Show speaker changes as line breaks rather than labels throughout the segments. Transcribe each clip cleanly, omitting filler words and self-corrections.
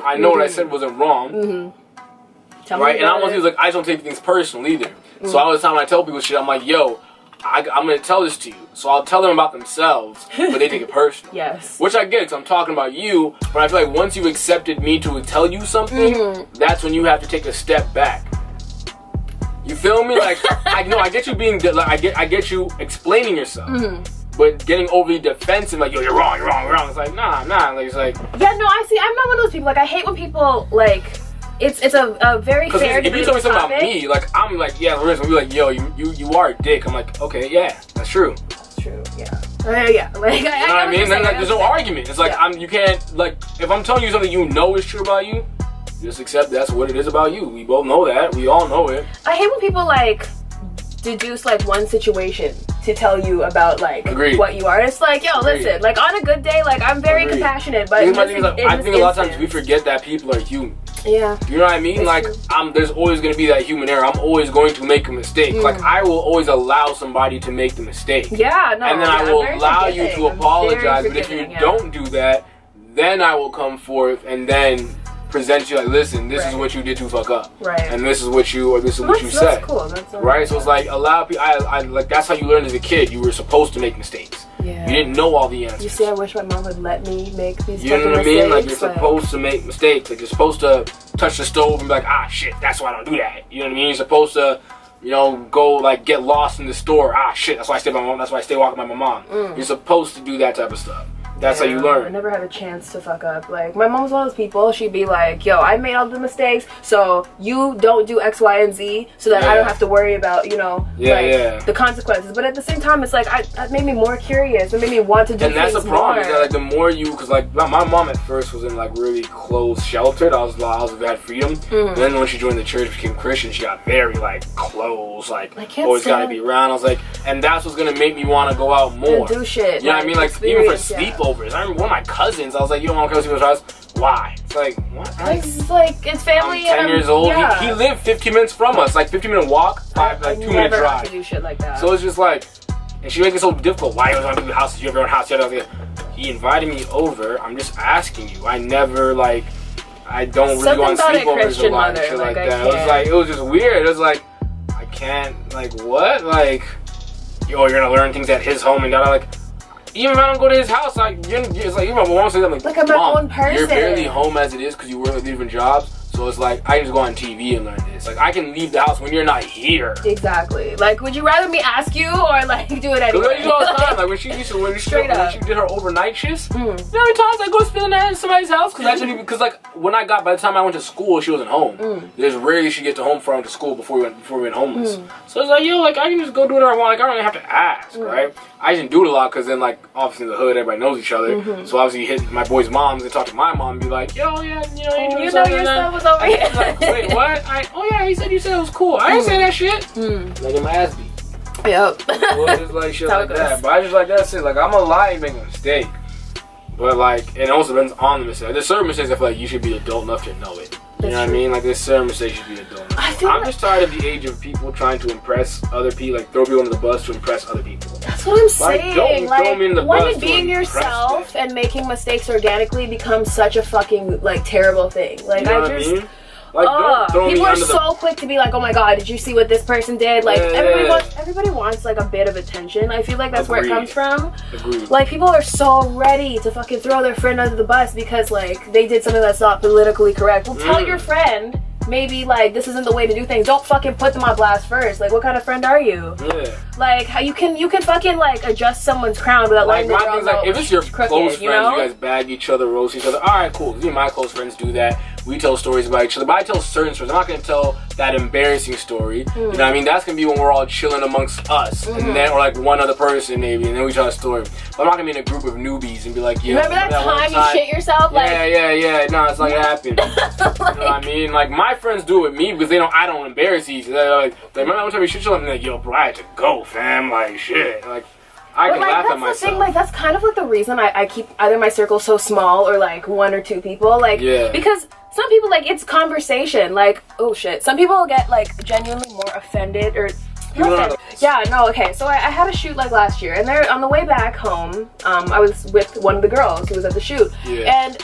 I know what I said wasn't wrong. Right? And I almost was like, I just don't take things personal either. So all the time I tell people shit, I'm like, yo, I'm going to tell this to you. So I'll tell them about themselves, but they take it personal.
Yes.
Which I get, because I'm talking about you, but I feel like once you've accepted me to tell you something, that's when you have to take a step back. You feel me? Like, I get you being, like, I get you explaining yourself. But getting overly defensive, like, yo, you're wrong. It's like, nah. Like, it's like...
Yeah, no, I'm not one of those people. Like, I hate when people, like... It's a very fair
if you tell me something about me, like, I'm like, yeah, Larissa, we'll be like, yo, you are a dick. I'm like, okay, yeah, that's true.
That's true, yeah. Yeah, like,
you know what I mean? Then, like, there's no argument. It's like, you can't, like, if I'm telling you something you know is true about you, just accept that's what it is about you. We both know that. We all know it.
I hate when people, like, deduce, like, one situation to tell you about, like, what you are. It's like, yo, listen, like, on a good day, like, I'm very compassionate, but
I think a lot of times we forget that people are human.
Yeah.
You know what I mean? Like, there's always going to be that human error. I'm always going to make a mistake. Like, I will always allow somebody to make the mistake.
Yeah, no.
And then I will allow you to apologize. But if you don't do that, then I will come forth and then present you like, listen, this is what you did to fuck up.
Right.
And this is what you said.
That's cool. That's
right? So it's like, allow people, like, that's how you learned as a kid. You were supposed to make mistakes.
Yeah.
You didn't know all the answers.
You see, I wish my mom would let me make these
You know what I mean? Like, you're supposed to make mistakes. Like, you're supposed to touch the stove and be like, ah, shit, that's why I don't do that. You know what I mean? You're supposed to, you know, go, like, get lost in the store. Ah, shit, that's why I stay with my mom. That's why I stay walking by my mom. You're supposed to do that type of stuff. That's how you learn.
I never had a chance to fuck up. Like, my mom was one of those people, she'd be like, yo, I made all the mistakes, so you don't do X, Y, and Z, so that I don't have to worry about, you know, the consequences. But at the same time, it's like, that made me more curious. It made me want to do things more. And that's the problem, is that, like, the more you, because, like, my mom at first was in, like, really closed, sheltered. I was had freedom. And then when she joined the church, became Christian, she got very, like, closed, like always gotta be around. I was like, and that's what's gonna make me want to go out more. And do shit.
You know what I mean? Like, even for sleepovers. I remember one of my cousins, I was like, you don't want to come to people's house? Why? It's like, what?
It's like, it's family.
I'm 10 years old. Yeah. He lived 15 minutes from us, like 15-minute walk, 2-minute drive.
To do shit like that.
So it's just like, and she makes it so difficult. Why you always want to do the house? You have your own house. I was like, he invited me over. I'm just asking you. I never, like, I don't really go on sleepovers a lot and shit like that. It was just weird. It was like, I can't, like, what? Like, yo, you're gonna learn things at his home and that. Like, even if I don't go to his house, like, it's like, even my mom says, I'm like,
I'm my own person.
You're barely home as it is because you work with different jobs. So it's like, I can just go on TV and learn this. Like, I can leave the house when you're not here.
Exactly. Like, would you rather me ask you or, like, do it anyway?
Because all the time. Like, when she did her overnight shifts, you know how many times I go spend the night at somebody's house? Because, like, by the time I went to school, she wasn't home. There's rarely she gets home from to school before we went homeless. So it's like, yo, like, I can just go do whatever I want. Like, I don't even have to ask, right? I didn't do it a lot because then, like, obviously in the hood, everybody knows each other. So obviously you hit my boys' moms and talk to my mom and be like, yo, yeah, you know, you know your stuff was over here. Like, wait, what? You said it was cool. I didn't say that shit. Like, get my ass beat.
Yep.
Well, just like shit like that. But I just like that shit. Like, I'm gonna lie and make a mistake. But, like, it also depends on the mistake. There's certain mistakes I feel like you should be adult enough to know it. You know what I mean? Like, there's certain mistakes you should be adult enough. I'm just tired of the age of people trying to impress other people, like, throw people under the bus to impress other people.
That's what I'm saying.
Don't throw me in the bus
when being yourself and making mistakes organically becomes such a fucking, like, terrible thing. Like,
you know what I mean? Like, don't throw
people
me
are so quick to be like, oh my god, did you see what this person did? Like, everybody wants like a bit of attention. I feel like that's where it comes from. Like, people are so ready to fucking throw their friend under the bus because, like, they did something that's not politically correct. Well, tell your friend, maybe, like, this isn't the way to do things. Don't fucking put them on blast first. Like, what kind of friend are you?
Yeah.
Like, how you can fucking, like, adjust someone's crown without letting them know.
Like, if it's your close friends, you guys bag each other, roast each other. All right, cool. Me and my close friends do that. We tell stories about each other, but I tell certain stories. I'm not going to tell that embarrassing story. You know what I mean? That's going to be when we're all chilling amongst us, and then, or like one other person maybe, and then we tell a story. But I'm not going to be in a group of newbies and be like, yo,
remember that time you shit yourself?
Yeah. No, it's like it happened. You know what I mean? Like, my friends do it with me because I don't embarrass each other. Like, remember one time you shit yourself? I'm like, yo, bro, I had to go, fam. Like, shit. Like, I can laugh at myself. Thing, like, that's kind of like the reason I keep either my circle so small or like one or two people. Like, because some people, like, it's conversation. Like, oh shit. Some people get like genuinely more offended or. Yeah, no, okay. So I had a shoot like last year, and there on the way back home, I was with one of the girls who was at the shoot, and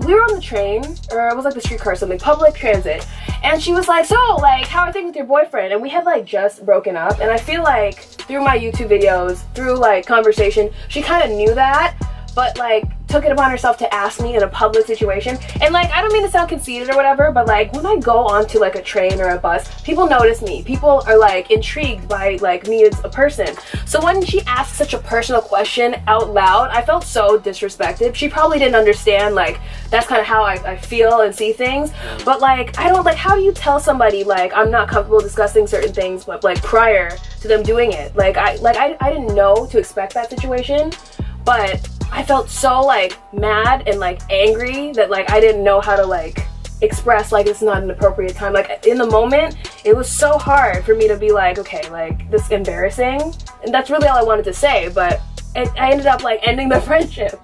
we were on the train, or it was like the streetcar or something, public transit, and she was like, so, like, how are things with your boyfriend? And we had, like, just broken up, and I feel like through my YouTube videos, through, like, conversation, she kind of knew that, but, like, took it upon herself to ask me in a public situation. And, like, I don't mean to sound conceited or whatever, but, like, when I go onto, like, a train or a bus, people notice me. People are, like, intrigued by, like, me as a person. So when she asked such a personal question out loud, I felt so disrespected. She probably didn't understand, like, that's kind of how I feel and see things. But, like, I don't, like, how do you tell somebody, like, I'm not comfortable discussing certain things, but, like, prior to them doing it? Like, I didn't know to expect that situation, but I felt so, like, mad and, like, angry that, like, I didn't know how to, like, express, like, it's not an appropriate time. Like, in the moment, it was so hard for me to be like, okay, like, this is embarrassing. And that's really all I wanted to say, but I ended up, like, ending the friendship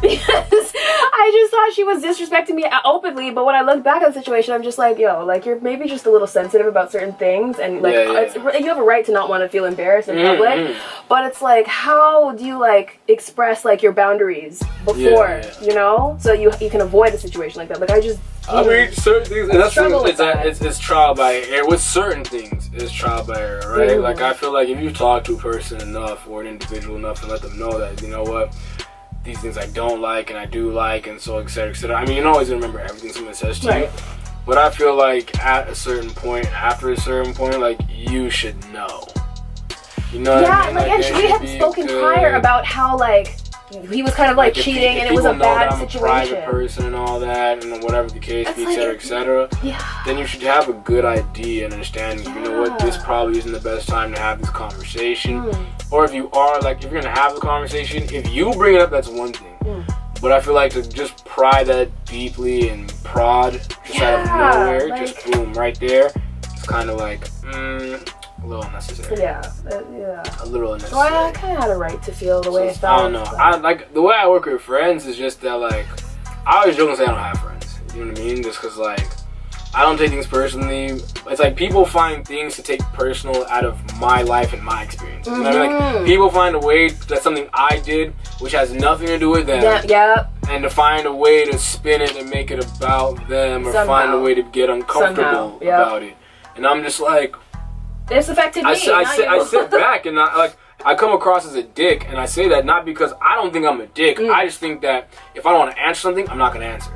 because I just thought she was disrespecting me openly. But when I look back at the situation, I'm just like, yo, like, you're maybe just a little sensitive about certain things, and, like, you have a right to not want to feel embarrassed in public. But it's like, how do you, like, express, like, your boundaries before, you know, so you can avoid a situation like that? Like,
I mean, certain things, and that's it's trial by error. With certain things, it's trial by error, right? Like, I feel like if you talk to a person enough or an individual enough and let them know that, you know what, these things I don't like and I do like, and so, etc., etc. I mean, you're not always gonna remember everything someone says to you, but I feel like at a certain point, after a certain point, like, you should know. You know what I mean?
Like, and we had spoken prior about how, like, he was kind of, like, cheating, and it was a bad situation. I'm a private
person and all that, and whatever the case be, etc., etc. Then you should have a good idea and understanding. You know what? This probably isn't the best time to have this conversation. Or if you are, like, if you're gonna have the conversation, if you bring it up, that's one thing. But I feel like to just pry that deeply and prod just out of nowhere, like, just boom, right there, it's kind of like, a little unnecessary. A little unnecessary.
So I kind of had a right to feel the way I felt.
I don't know. I like the way I work with friends is just that, like, I always joke and say I don't have friends. You know what I mean? Just because, like, I don't take things personally. It's like people find things to take personal out of my life and my experience. You know what I mean? Like, people find a way that's something I did, which has nothing to do with them. And to find a way to spin it and make it about them, or find a way to get uncomfortable about it. And I'm just like,
this affected me.
I sit back and I come across as a dick, and I say that not because I don't think I'm a dick. I just think that if I don't want to answer something, I'm not gonna answer.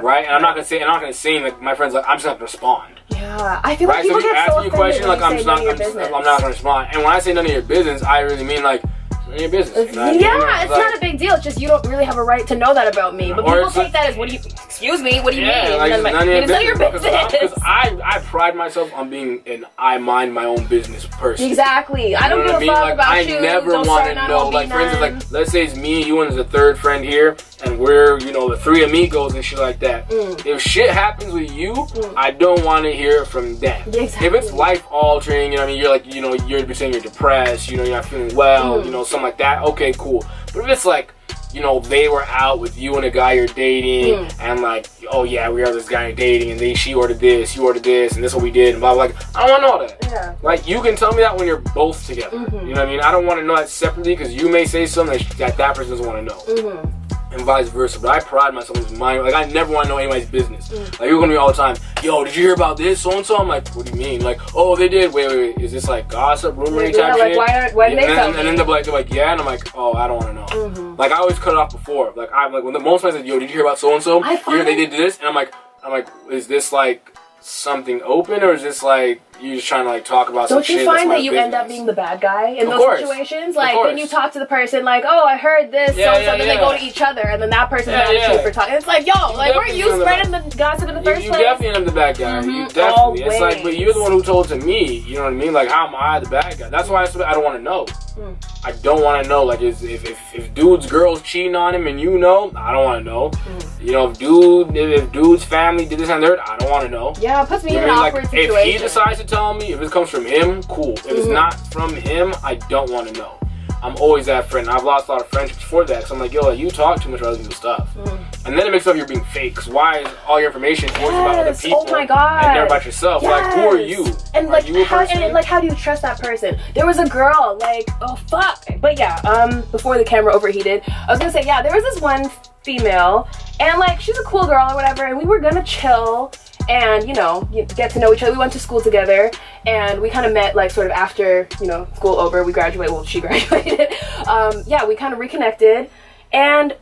Right? And I'm not gonna say like my friends, like, I'm just not gonna respond.
I feel like people get so offended. So if you ask me a question, like,
I'm not gonna respond. And when I say none of your business, I really mean, like, none of your business. You know what I mean?
It's not a big deal. It's just you don't really have a right to know that about me. But people take that as, what do you, excuse me, what do you mean?
Like,
none of your business.
Because I pride myself on being an I mind my own business person.
Exactly. I don't give a fuck about you.
I never want to know. Like, for instance, like, let's say it's me, you, and there's a third friend here, and we're, you know, the three amigos and shit like that. If shit happens with you, I don't want to hear it from them.
Exactly.
If it's life altering, you know what I mean, you're like, you know, you're saying you're depressed, you know, you're not feeling well, you know, something like that, okay, cool. But if it's like, you know, they were out with you and a guy you're dating, and like, oh yeah, we are this guy you're dating, and she ordered this, you ordered this, and this is what we did, and blah, blah, blah. I don't want to know that. Like, you can tell me that when you're both together. You know what I mean? I don't want to know that separately, because you may say something that person doesn't want to know. And vice versa. But I pride myself in mind. Like, I never want to know anybody's business. Like, you're going to be all the time, yo, did you hear about this, so-and-so? I'm like, what do you mean? Like, oh, they did. Wait. Is this, like, gossip, rumor, type shit?
Like, why didn't they tell me?
And then they're like, yeah. And I'm like, oh, I don't want to know. Like, I always cut it off before. Like, when the most person said, yo, did you hear about so-and-so? You hear they did this? And I'm like, is this, like, something open, or is this, like, you just trying to, like, talk about some shit?
Don't you find that you end up being the bad guy in those situations? Like, then you talk to the person, like, oh, I heard this, so-and-so, then they go to each other, and then that person's mad at you for talking. It's like, yo, like, weren't you spreading the gossip in the first place?
You definitely end up the bad guy. You definitely. Always. It's like, but you're the one who told to me, you know what I mean? Like, how am I the bad guy? That's why I don't want to know. I don't want to know. Like, if dude's girl's cheating on him and you know, I don't want to know. You know, if dude's family did this and that, I don't want to know.
Yeah, it puts me in an awkward situation.
If he decides to tell me, if it comes from him, cool. If it's not from him, I don't want to know. I'm always that friend. I've lost a lot of friendships for that, because I'm like, yo, you talk too much about other people's stuff. And then it makes it like you're being fake, because why is all your information always about other people?
Oh my God.
And never about yourself? Like, who are you?
And like, how do you trust that person? There was a girl, like, oh fuck. But yeah, before the camera overheated, I was gonna say, yeah, there was this one female, And like, she's a cool girl or whatever, and we were gonna chill and, you know, get to know each other. We went to school together, and we kind of met like sort of after, you know, school over. We graduated, well, she graduated. Yeah, we kind of reconnected, and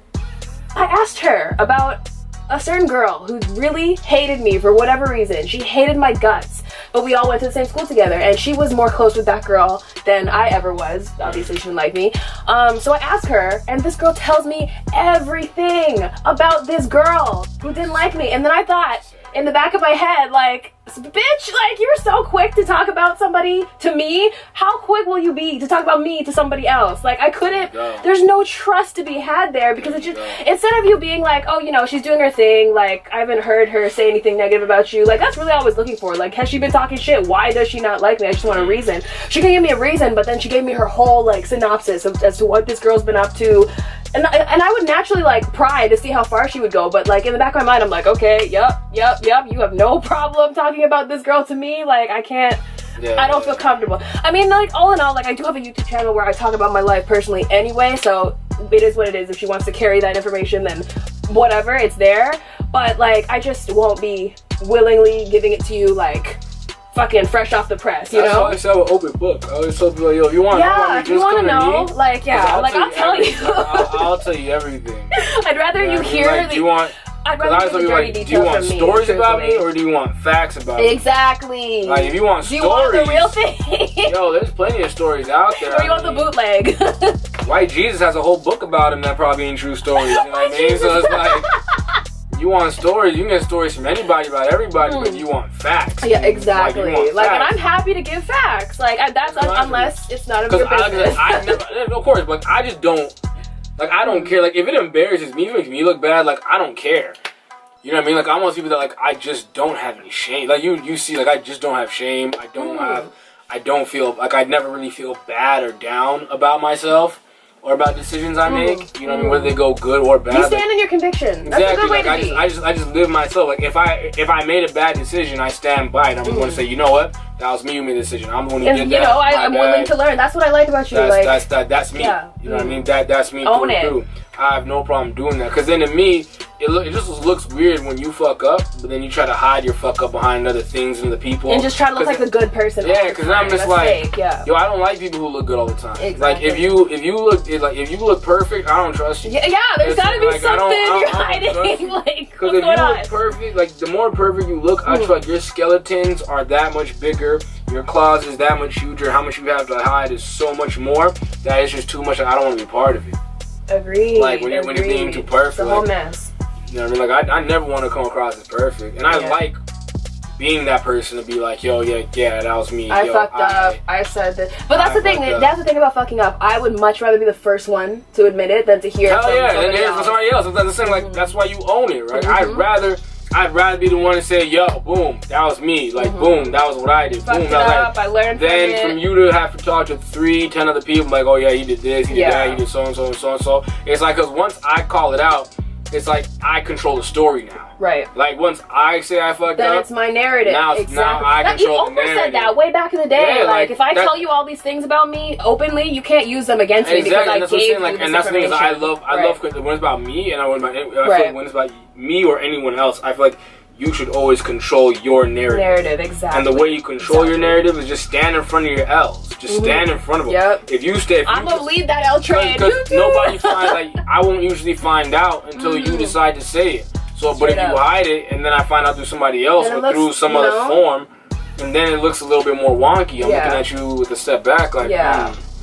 I asked her about a certain girl who really hated me for whatever reason. She hated my guts, but we all went to the same school together, and she was more close with that girl than I ever was. Obviously, she didn't like me. So I asked her, and this girl tells me everything about this girl who didn't like me. And then I thought, in the back of my head, like, bitch, like, you're so quick to talk about somebody to me. How quick will you be to talk about me to somebody else? Like, I couldn't, there's no trust to be had there, because it just, instead of you being like, oh, you know, she's doing her thing, like, I haven't heard her say anything negative about you, like, that's really all I was looking for. Like, has she been talking shit? Why does she not like me? I just want a reason. She can give me a reason, but then she gave me her whole, like, synopsis as to what this girl's been up to. And I would naturally, like, pry to see how far she would go, but, like, in the back of my mind, I'm like, okay, yep, you have no problem talking about this girl to me. Like, I can't, I don't feel comfortable. I mean, like, all in all, like, I do have a YouTube channel where I talk about my life personally anyway, so it is what it is. If she wants to carry that information, then whatever, it's there. But, like, I just won't be willingly giving it to you, like, fucking fresh off the press, you know?
That's why I sell an open book. I always tell people, yo, if you want
to know, like, yeah, like, I'll tell you.
I'll tell you everything.
I'd rather you hear
like,
the...
do you want...
I'd rather hear the dirty details from me.
Do you want stories about me, or do you want facts about me?
Exactly.
Like, if you want stories...
Do you want the real thing?
Yo, there's plenty of stories out there.
Or you want the bootleg?
White Jesus has a whole book about him that probably ain't true stories. You know what I mean? So it's like... You want stories, you can get stories from anybody about everybody, but you want facts.
Yeah, exactly. Like, and I'm happy to give facts. Like, that's unless it's none of your business.
I never, of course, but I just don't, like, I don't care. Like, if it embarrasses me, makes me look bad, like, I don't care. You know what I mean? Like, I'm one of those people that, like, I just don't have any shame. Like, you see, like, I just don't have shame. I don't feel, like, I never really feel bad or down about myself. Or about decisions I make, you know what I mean, whether they go good or bad.
You stand in your conviction. That's a good way to be.
I just live myself. Like, if I made a bad decision, I stand by it. I'm going to say, you know what? That was me who made the decision. I'm the one who did that.
You know, I'm willing to learn. That's what I like about you.
That's me.
Yeah.
You know what I mean? That's me
Own
through. I have no problem doing that. Because then to me, it just looks weird when you fuck up, but then you try to hide your fuck up behind other things and the people.
And just try to look like the good person.
Yeah, because I'm just like,
fake, yeah.
Yo, I don't like people who look good all the time.
Exactly.
Like, if you look perfect, I don't trust you.
Yeah, there's gotta be something you're hiding. Like,
because if you look perfect, like, the more perfect you look, I feel like your skeletons are that much bigger. Your closet is that much huger. How much you have to hide is so much more. That is just too much. I don't want to be part of it.
Agreed.
Like, when you're being too perfect.
The whole mess.
You know what I mean? Like, I never want to come across as perfect. And I like being that person to be like, yo, yeah, that was me.
I fucked up. I said this. But that's the thing. That's the thing about fucking up. I would much rather be the first one to admit it than to hear it from somebody else.
That's the same. Like, that's why you own it, right? I'd rather be the one to say, yo, boom, that was me. Like, boom, that was what I did.
Fucked
boom, that was
up, I learned from it.
Then from you to have to talk to 10 other people, like, oh yeah, he did this, he did that, he did so and so and so and so. It's like, because once I call it out, it's like I control the story now.
Right.
Like, once I say I fucked up,
then it's my narrative.
Now I control the narrative.
You said that way back in the day. Yeah, like, if I tell you all these things about me openly, you can't use them against me because I gave you this
and that's the thing is, I love when it's about me, and I feel like when it's about me or anyone else, I feel like you should always control your narrative.
Exactly.
And the way you control your narrative is just stand in front of your L's. Just stand in front of them.
Yep.
I'm
gonna lead that L train.
Because nobody finds, like, I won't usually find out until you decide to say it. So, but if you hide it, and then I find out through somebody else or through some other form, and then it looks a little bit more wonky. I'm looking at you with a step back, like,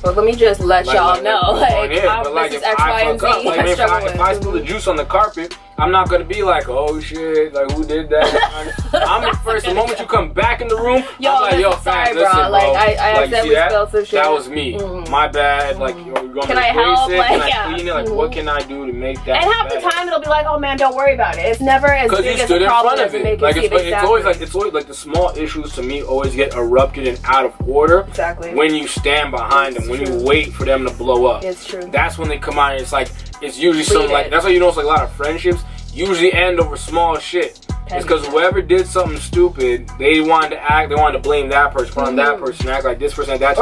But let me just let y'all know, this is X, Y, and Z.
If I spill the juice on the carpet, I'm not gonna be like, oh shit, like, who did that? I'm the first. The moment you come back in the room, I'm like, yo,
sorry,
listen, bro.
Like, I accidentally spilled some shit.
That was me. My bad. Like, you're gonna
can I help?
Can I clean it? Like, what can I do to make that?
And half the time it'll be like, oh man, don't worry about it. It's never as big as a problem as it make it seem.
It's always like the small issues to me always get erupted and out of order.
Exactly.
When you stand behind them, when you wait for them to blow up.
It's true.
That's when they come out and it's like, it's usually something like, that's why you know it's like a lot of friendships usually end over small shit. It's because whoever did something stupid, they wanted to blame that person, put on that person, act like this person, that.